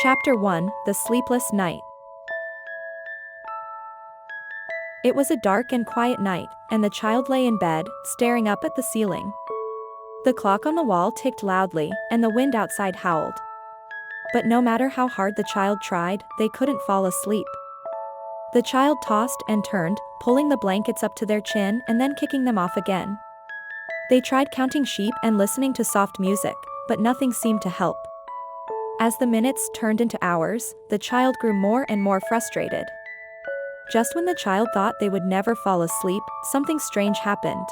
Chapter 1: The Sleepless Night. It was a dark and quiet night, and the child lay in bed, staring up at the ceiling. The clock on the wall ticked loudly, and the wind outside howled. But no matter how hard the child tried, they couldn't fall asleep. The child tossed and turned, pulling the blankets up to their chin and then kicking them off again. They tried counting sheep and listening to soft music, but nothing seemed to help. As the minutes turned into hours, the child grew more and more frustrated. Just when the child thought they would never fall asleep, something strange happened.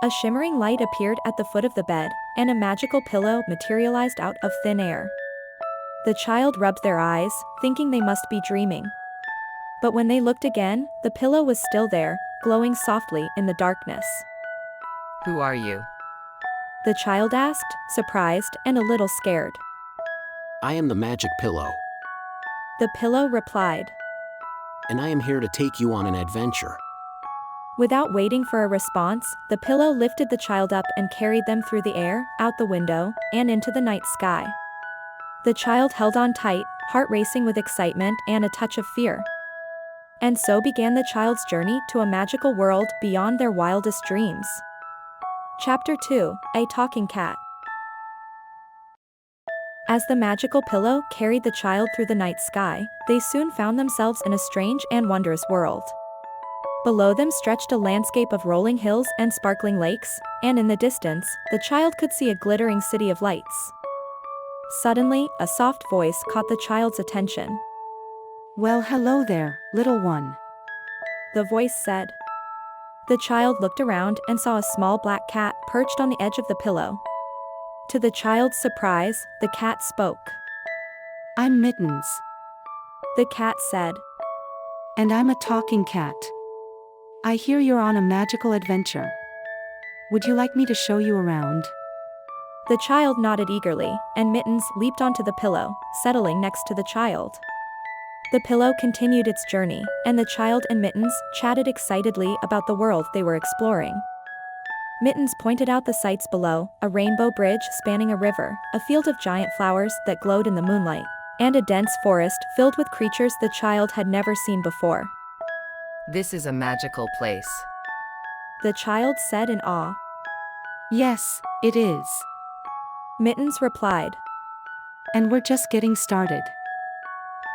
A shimmering light appeared at the foot of the bed, and a magical pillow materialized out of thin air. The child rubbed their eyes, thinking they must be dreaming. But when they looked again, the pillow was still there, glowing softly in the darkness. Who are you? The child asked, surprised and a little scared. I am the magic pillow, The pillow replied. and I am here to take you on an adventure. Without waiting for a response, the pillow lifted the child up and carried them through the air, out the window, and into the night sky. The child held on tight, heart racing with excitement and a touch of fear. And so began the child's journey to a magical world beyond their wildest dreams. Chapter 2: A Talking Cat. As the magical pillow carried the child through the night sky, they soon found themselves in a strange and wondrous world. Below them stretched a landscape of rolling hills and sparkling lakes, and in the distance, the child could see a glittering city of lights. Suddenly, a soft voice caught the child's attention. Well, hello there, little one. The voice said. The child looked around and saw a small black cat perched on the edge of the pillow. To the child's surprise, the cat spoke. I'm Mittens, The cat said. and I'm a talking cat. I hear you're on a magical adventure. Would you like me to show you around? The child nodded eagerly, and Mittens leaped onto the pillow, settling next to the child. The pillow continued its journey, and the child and Mittens chatted excitedly about the world they were exploring. Mittens pointed out the sights below, a rainbow bridge spanning a river, a field of giant flowers that glowed in the moonlight, and a dense forest filled with creatures the child had never seen before. This is a magical place. The child said in awe. Yes, it is. Mittens replied. And we're just getting started.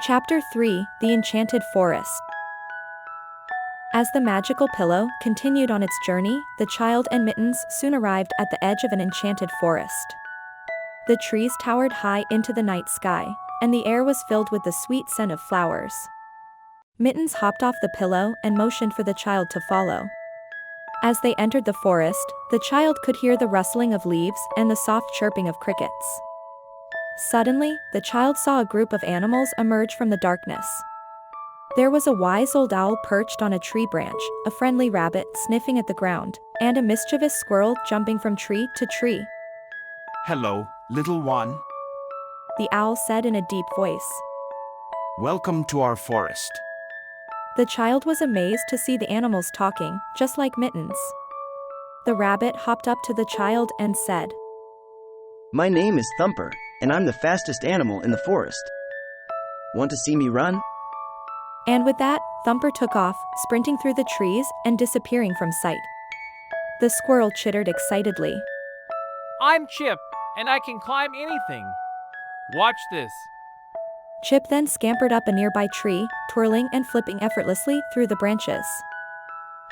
Chapter 3: The Enchanted Forest. As the magical pillow continued on its journey, the child and Mittens soon arrived at the edge of an enchanted forest. The trees towered high into the night sky, and the air was filled with the sweet scent of flowers. Mittens hopped off the pillow and motioned for the child to follow. As they entered the forest, the child could hear the rustling of leaves and the soft chirping of crickets. Suddenly, the child saw a group of animals emerge from the darkness. There was a wise old owl perched on a tree branch, a friendly rabbit sniffing at the ground, and a mischievous squirrel jumping from tree to tree. Hello, little one. The owl said in a deep voice. Welcome to our forest. The child was amazed to see the animals talking, just like Mittens. The rabbit hopped up to the child and said, My name is Thumper, and I'm the fastest animal in the forest. Want to see me run? And with that, Thumper took off, sprinting through the trees and disappearing from sight. The squirrel chittered excitedly. I'm Chip, and I can climb anything. Watch this. Chip then scampered up a nearby tree, twirling and flipping effortlessly through the branches.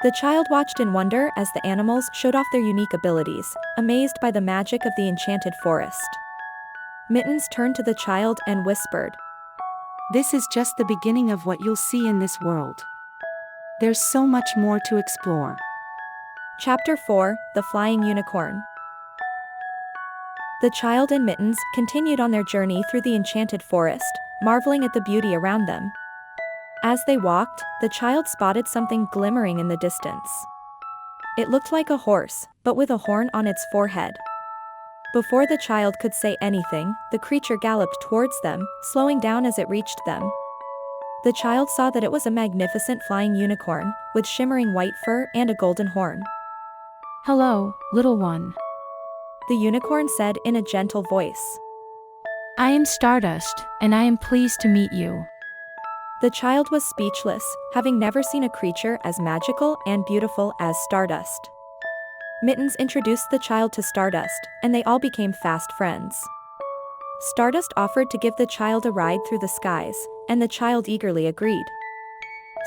The child watched in wonder as the animals showed off their unique abilities, amazed by the magic of the enchanted forest. Mittens turned to the child and whispered. This is just the beginning of what you'll see in this world. There's so much more to explore. Chapter 4: The Flying Unicorn. The child and Mittens continued on their journey through the enchanted forest, marveling at the beauty around them. As they walked, the child spotted something glimmering in the distance. It looked like a horse, but with a horn on its forehead. Before the child could say anything, the creature galloped towards them, slowing down as it reached them. The child saw that it was a magnificent flying unicorn, with shimmering white fur and a golden horn. Hello, little one. The unicorn said in a gentle voice. I am Stardust, and I am pleased to meet you. The child was speechless, having never seen a creature as magical and beautiful as Stardust. Mittens introduced the child to Stardust, and they all became fast friends. Stardust offered to give the child a ride through the skies, and the child eagerly agreed.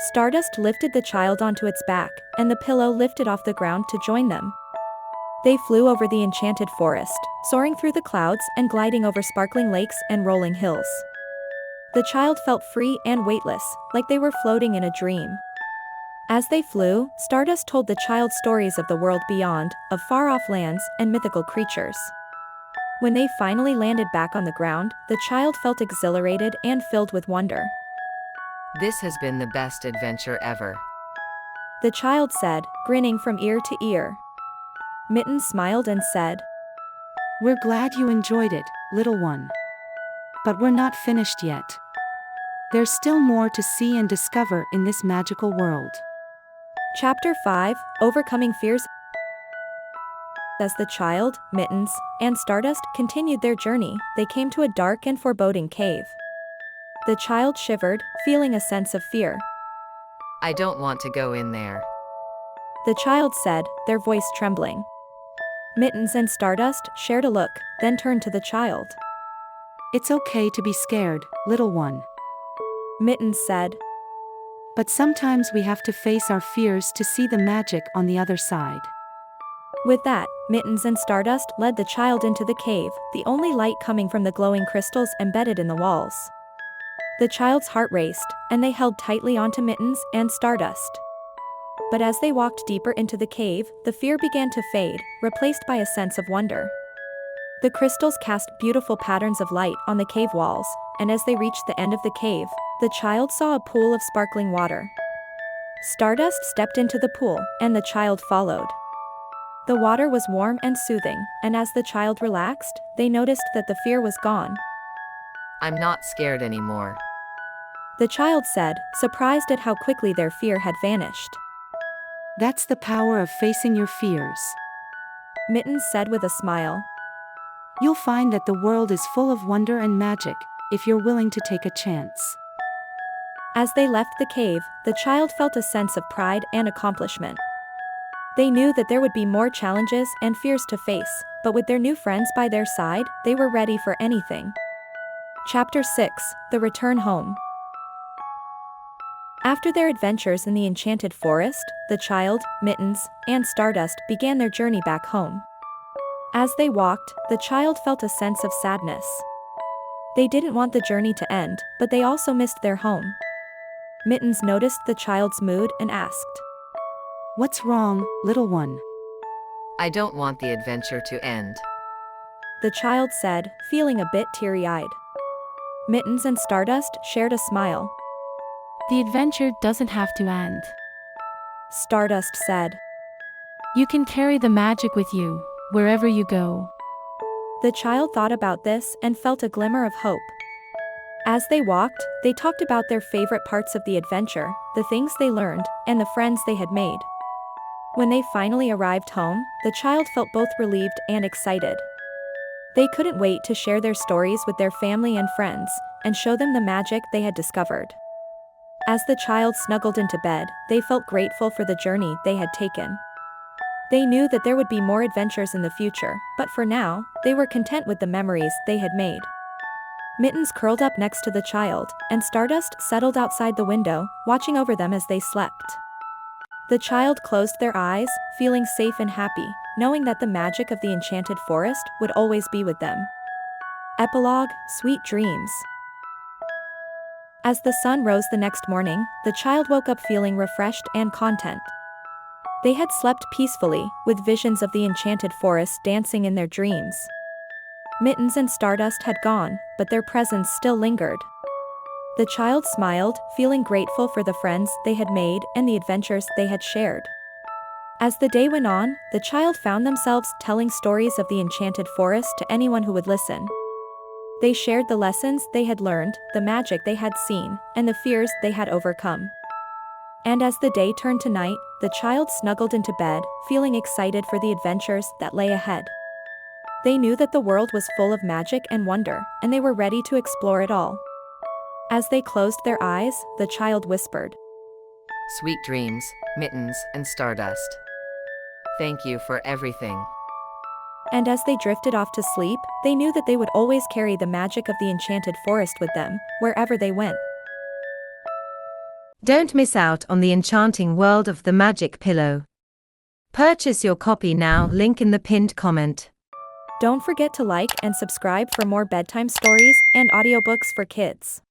Stardust lifted the child onto its back, and the pillow lifted off the ground to join them. They flew over the enchanted forest, soaring through the clouds and gliding over sparkling lakes and rolling hills. The child felt free and weightless, like they were floating in a dream. As they flew, Stardust told the child stories of the world beyond, of far-off lands and mythical creatures. When they finally landed back on the ground, the child felt exhilarated and filled with wonder. This has been the best adventure ever. The child said, grinning from ear to ear. Mittens smiled and said, We're glad you enjoyed it, little one. But we're not finished yet. There's still more to see and discover in this magical world. Chapter 5, Overcoming Fears. As the child, Mittens, and Stardust continued their journey, they came to a dark and foreboding cave. The child shivered, feeling a sense of fear. I don't want to go in there. The child said, their voice trembling. Mittens and Stardust shared a look, then turned to the child. It's okay to be scared, little one. Mittens said. But sometimes we have to face our fears to see the magic on the other side. With that, Mittens and Stardust led the child into the cave, the only light coming from the glowing crystals embedded in the walls. The child's heart raced, and they held tightly onto Mittens and Stardust. But as they walked deeper into the cave, the fear began to fade, replaced by a sense of wonder. The crystals cast beautiful patterns of light on the cave walls, and as they reached the end of the cave, the child saw a pool of sparkling water. Stardust stepped into the pool, and the child followed. The water was warm and soothing, and as the child relaxed, they noticed that the fear was gone. I'm not scared anymore. The child said, surprised at how quickly their fear had vanished. That's the power of facing your fears. Mittens said with a smile. You'll find that the world is full of wonder and magic, if you're willing to take a chance. As they left the cave, the child felt a sense of pride and accomplishment. They knew that there would be more challenges and fears to face, but with their new friends by their side, they were ready for anything. Chapter 6, The Return Home. After their adventures in the enchanted forest, the child, Mittens, and Stardust began their journey back home. As they walked, the child felt a sense of sadness. They didn't want the journey to end, but they also missed their home. Mittens noticed the child's mood and asked, What's wrong, little one? I don't want the adventure to end. The child said, feeling a bit teary-eyed. Mittens and Stardust shared a smile. The adventure doesn't have to end. Stardust said. You can carry the magic with you, wherever you go. The child thought about this and felt a glimmer of hope. As they walked, they talked about their favorite parts of the adventure, the things they learned, and the friends they had made. When they finally arrived home, the child felt both relieved and excited. They couldn't wait to share their stories with their family and friends, and show them the magic they had discovered. As the child snuggled into bed, they felt grateful for the journey they had taken. They knew that there would be more adventures in the future, but for now, they were content with the memories they had made. Mittens curled up next to the child, and Stardust settled outside the window, watching over them as they slept. The child closed their eyes, feeling safe and happy, knowing that the magic of the enchanted forest would always be with them. Epilogue, Sweet Dreams. As the sun rose the next morning, the child woke up feeling refreshed and content. They had slept peacefully, with visions of the enchanted forest dancing in their dreams. Mittens and Stardust had gone, but their presence still lingered. The child smiled, feeling grateful for the friends they had made and the adventures they had shared. As the day went on, the child found themselves telling stories of the enchanted forest to anyone who would listen. They shared the lessons they had learned, the magic they had seen, and the fears they had overcome. And as the day turned to night, the child snuggled into bed, feeling excited for the adventures that lay ahead. They knew that the world was full of magic and wonder, and they were ready to explore it all. As they closed their eyes, the child whispered, Sweet dreams, mittens, and stardust. Thank you for everything. and as they drifted off to sleep, they knew that they would always carry the magic of the enchanted forest with them, wherever they went. Don't miss out on the enchanting world of the Magic Pillow. Purchase your copy now, link in the pinned comment. Don't forget to like and subscribe for more bedtime stories and audiobooks for kids.